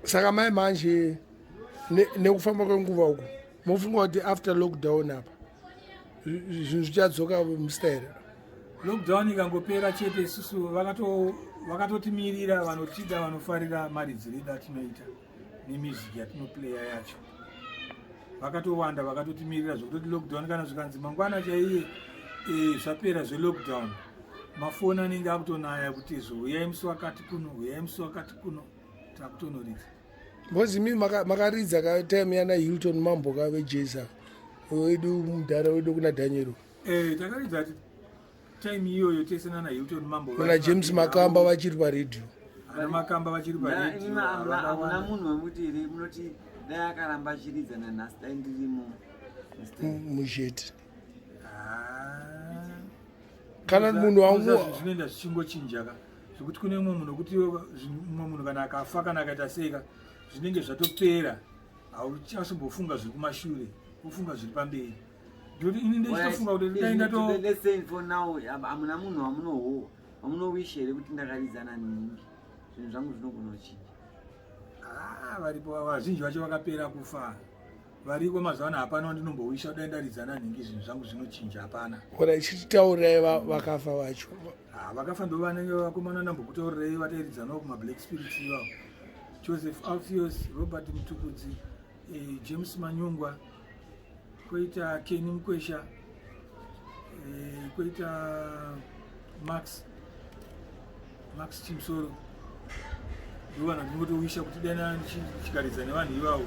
saka mai manje nekufamba kwenguva uku mofunga kuti after lockdown apa zvinhu zvichadzoka mustyle lockdown ikangopera chete isusu vakatotimirira vanotida vanofarira maridzirida tinoita nemusic yatinoplaya yacho vakatowanda vakatotimirira zvokutoti lockdown kana zvikanzi mangwana chaiye zvapera zvelockdown mafoni anenge akutonaya kuti uyai musi wakati kuno uyai musi wakati kuno takutonoridza because imi makaridza ka time yana Hilton mamboka vejesa wedu mudhara wedu kuna Daniel takaridza time iyoyo tesena na Hilton mambo kuna James Makamba vachiri paredio ana Makamba vachiri paredio amuna munhu wemutiri munoti dai akaramba achiridza nanhasi dai ndirimo mujeti kana munhu wangu zvinoenda zvichingochinjaka zvokuti kune umwe munhu kuti umwe munhu kana akafa kana akaita seka zvinenge zvatopera hauchasombofunga zviri kumashure kufunga zviri pamberi ndoti ini ndechitofunga kuti let's say for now amuna munhu wamunowish here kuti ndakaridzana nini zvinhu zvangu zvinogona kuchinja varipo vazhinji vacho vakapera kufa variko mazuva ano hapana wandinombowisha kudai ndaridzana nhingi zvinhu zvangu zvinochinja hapana ora ichitaurirai vakafa vacho vakafa ndo vanenge vakomana ndambokutaurirai vatairidzanawo kumablack spirits ivavo Joseph Alpheus, Robert Mtukudzi, James Manyungwa, koita Kenny Mkwesha, koita Max Chimsoro. Ndivana ndinotowisha kuti dana chikaridza nevanhu ivavo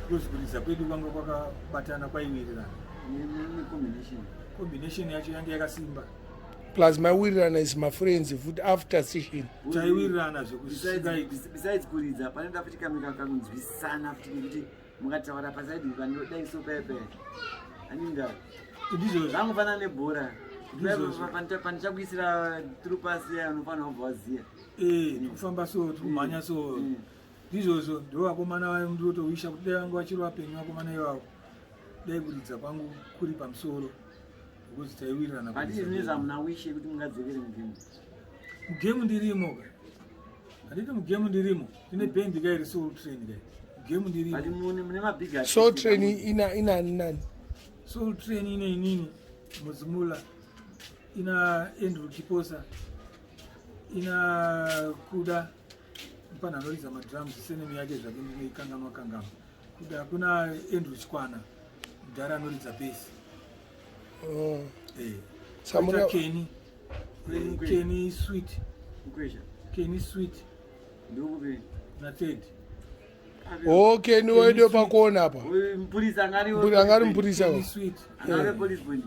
kuzikuridza kwedu kwanga kwakabatana kwaiwirirana. Combination yacho yange yakasimba. Plus my wirirana is my friends food after session. Taiwirirana besides kuridza pane ndafutika mikakanzwisana kuti mukataura pasaidi vanodai so pepe aninga ndizvo zvangofana nebhora pandichakuisira trupasi anofanira kubva waziya kufamba so kumhanya so ndizvozvo ndo vakomana ndotowisha kuti dai vangu vachiri vapenyu vakomana ivavo dai kuridza kwangu kuri pamusoro because taiwirirana zvinoizva muna wishe kuti mungadzevere mugemu ndirimo handiti mugemu ndirimo ine bhendi kairi soul train kai mugemu ndirimo soul train ina nani soul train ine inini muzimula ina Andrew Kiposa ina kuda mpana anoridza madrums senemi yake zvake ndinoikanganwa kuda kuna Andrew Chikwana mudhara anoridza besi samura Kenny Sweet Kenny Sweet na Ted okay ni wewe pakona hapa mpurisa angari mpurisa Kenny Sweet angari police boy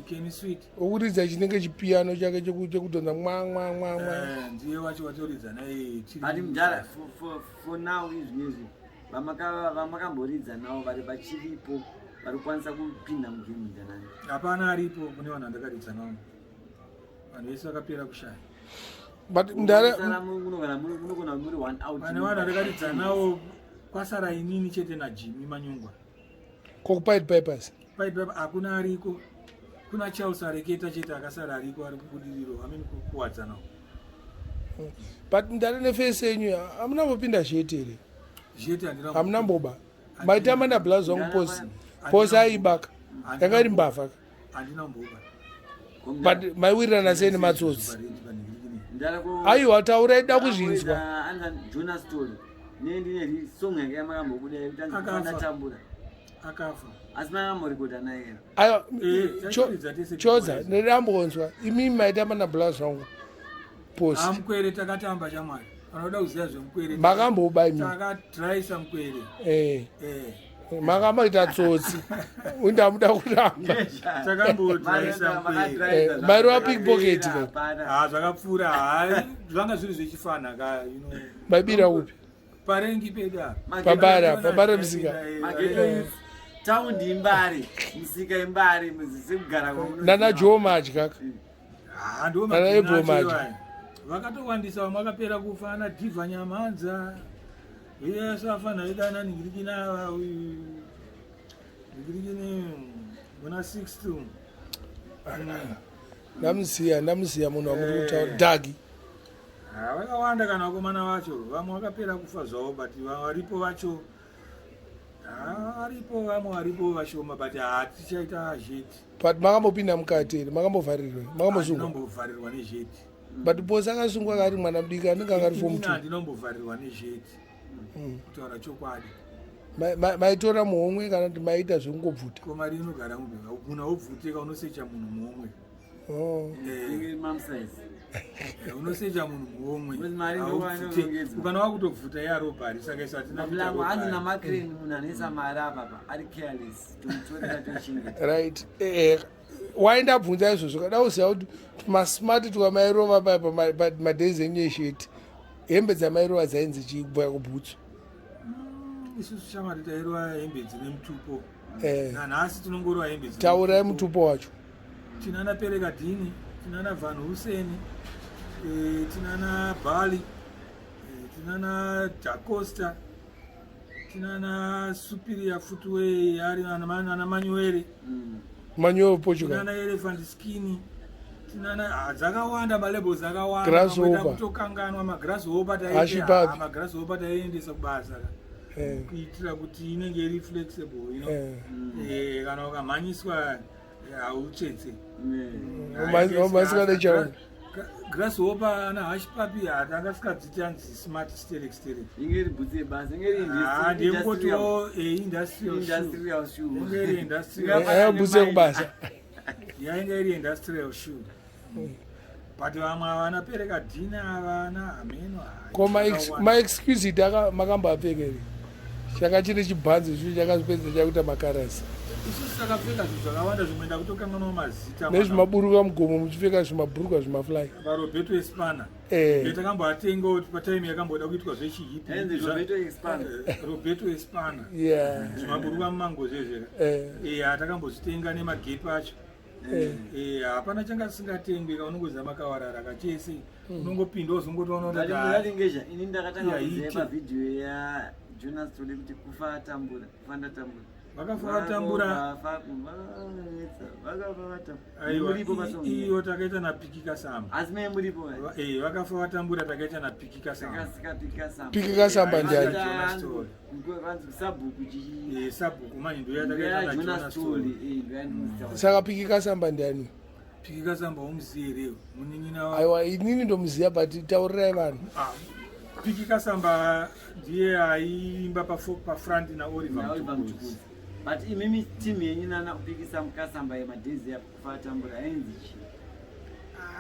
Kenny Sweet okuridza chinenge chipiano chake chekudonza mwa ndiye wacho watoridza naye ari mudhara for now izvinezvi vamakamboridza navo vari pachiripo vari kukwanisa kupinda mugemu ndanani hapana aripo kune vanhu vandakaridza navo vanhu vese vakapera kushaya but munogona muri one out pane vanhu vandakaridza navo kwasara inini chete naJimmy Manyungwa kokupied papers hakuna ariko kuna Charles areketa chete akasara ariko ari kubudiriro amene kuwadza navo but ndari nefesi yenyu hamunambopinda zhetere hamunamboba maita mana blazi wangu posi aibaka yanga iri mbavha but maiwirirana sei nematsotsi aiwa taurai da kuzvinzwa akafa asi makamborekodha naye aiwa chodza ndandambonzwa imimi maita mana blazi wangu posi mukwere takatamba chamwari anoda kuziva zvemukwere makamboba imi takadhiraisa mukwere makamaita tsotsi undamuda kuramba takambodhiraisa mukwere mari wapickpocket zvakapfuura hai zvanga zviri zvechifana ka maibira upi parengi peda pabara musika taundi imbari musika imbari sekugara nana Joe Match kaka nana Ebro Match vakatowandisa vamwe vakapera kufa ana Diva Nyamanza yesafana idana ningirikina ningirikine muna 6 ndamuziya munhu wamuri kutaura Dagi vakawanda kana vakomana vacho vamwe vakapera kufa zvavo but varipo vacho varipo vamwe varipo vashoma but hatichaita zheti. But makambopinda mukati here makambovharirwa makambosungwa ndinombovarirwa nezheti. But bosi akasungwa akati mwana mudiki anenge akati form 2. Ndinombovarirwa nezheti kutaura chokwadi. Maitora muhomwe kana kuti maita zvekungobvuta? Ko mari inogara mubhega munhu aubvuteka unosecha munhu muhomwe. Unosecha munhu muhomwe ukana wakutobvuta yarobhari saka isa hatina makreni munhu anesa mari apa ari careless tomutorera tochingeta right. Waenda bvunza izvozvo kada kuziva kuti masmart twamairova pamadhezi enyu esheti hembe dzamairova dzainzi chibva kubhutsu? isusu shamari tairova hembe dzine mutupo nanhasi tinongorova hembe taurai mutupo wacho. tinana perekadhini tinana van huseni tinana bali tinana jacosta tinana superior footway ari ana manyuere Manuel Portugal. Tinana elephant skin. Tinana dzakawanda malabels akawanda. Grasshopper. Kutokanganwa magrasshopper taita. Magrasshopper taendesa kubasa. Kuitira kuti inenge iri flexible, you know. Kana ukamhanyiswa hauchetse. Umasika nechaona. Grasshopper ana hash papi atangasikadziti anzi smart sterek. Ingeri butse basa ingeri industrial shoe. Ingeri industrial. Butse kubasa. Ingeri industrial shoe. But vamwe vanapereka dhina havana hameno. Ko ma-excuse iti makambapfekere changa chiri chibhanzi zviu chakazopedza chakuita makarasi isusu takapfeka zvinhu zvakawanda zvimwenda kutokanganwa mazita nezvimaburuka mugomo muchipfeka zvimabhuruka zvimafly varoberto espana takamboatenga kuti patime yakamboda kuitwa zvechihipi roberto espana zvimaburuka mumango zvezvera takambozvitenga nemagepi acho hapana changa singatengwi kaunongoziva makawarara kachese unongopinda uzongotoonaaingesha ini ndakatanga kuziva vhidhiyo yajonas tode kuti kufa atambura vakafa vatambura iyo takaita napiki kasamba asi mee muripo vakafa vatambura takaita napiki kasamba piki kasamba ndiani sabhuku mani ndoyatakaita saka piki kasamba ndiani piki kasamba umuziere munin'ina aiwa inini ndomuziva but taurirai vanhu piki kasamba ndiye aiimba pafront naoliver mtukuzi. But imimi timu yenyu nana kupikisa mukasamba yemadhezi yakufatambura ainzi chi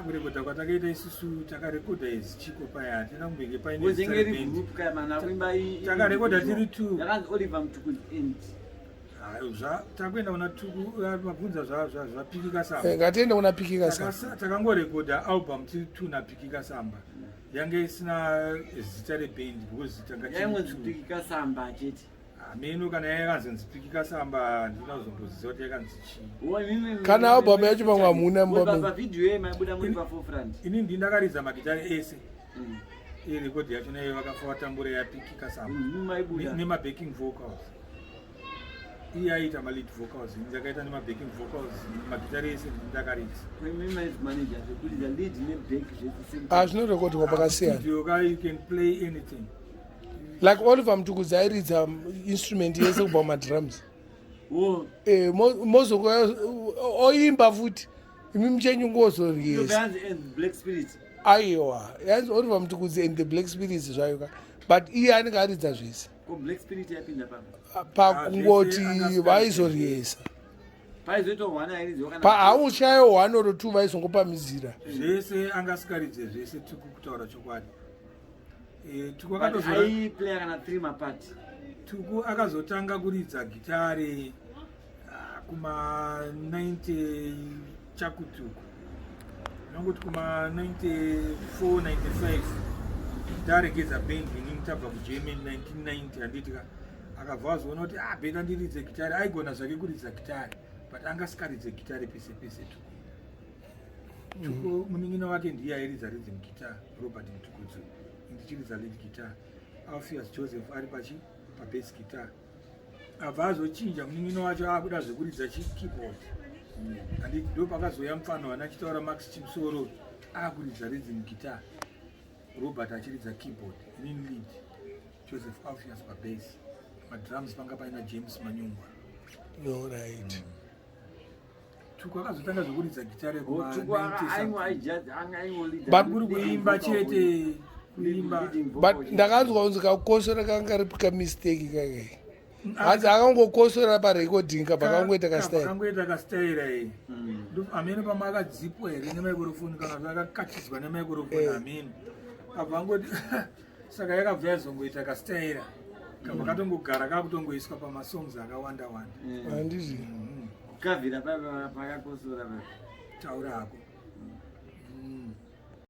kurekodha kwatakaita isusu takarekodha izichiko paya hatina kumbenge painetakarekodha tiri tu yakanzi oliver mtukuzi end takuenda una mabvunza zvapikika samba ngatiende una pikika samba takangorekodha album tiri tu napikika samba yange isina zita rebhendi because yaingonzi pikika samba chete meno kana yakanzi pikika samba ndinazomboziva kuti yakanzi chii kana album yacho pamwe hamuna pavidhiyo yemaibuda muri paforefront ini ndindakaridza magitari ese irekodhi yacho nayo vakafa vatambura yapikika samba nemabacking vocals iye aiita malead vocals ndakaita nemabacking vocals magitari ese ndindakaridza zvinorekodhwa pakasiyana you can play anything like Oliver Mtukudzi airidza instrument yese kubva mumadrums oimba futi imi muchenyungozoriesa aiwa yanzi Oliver Mtukudzi and the Black Spirits zvayoka but iye anenge aridza zvese pakungoti vaizoriesa hauchayo 1 or 2 vaizongopa mizira zvese angasikaridze zvese tuku kutaura chokwadi tuku akazotanga kuridza gitare kuma 90 chakutuku nongoti kuma 94 95 taregedza band inini tabva kugerman 1990 handitika akabva azoona kuti bheka ndiridze gitare aigona zvake kuridza gitare but angasikaridze gitare pese pese tuku munin'ina wake ndiye airidza rhythm guitar Robert Mtukudzi ndichiridza lead guitar Alpheus Joseph ari pabass guitar abva azochinja munin'ina wacho akuda zvekuridza keyboard handiti ndo pakazoya mufano wanachitaura Max Chimsoro akuridza rhythm guitar Robert achiridza keyboard, inini lead, Joseph Alpheus pabass, madrums panga paina James Manyungwa. No, right. Tuko akazotanga zvokuridza gitare But kuimba chete kuimba. But ndakanzwa kunzi kakukosora kanga ripi kamistake kake. Hanzi akangokosora parecording pakangoita kastyle. Pakangoita kastyle amene pamakadzipwa here nemaikrofoni kana zvakakachidzwa nemaikrofoni amene. Abvangoti saka yakabva yazongoita kastyle. Kamba katongogara kakutongoiswa pamasongs akawanda wanda. Handizvi. Kavhira pakakosora taura hako.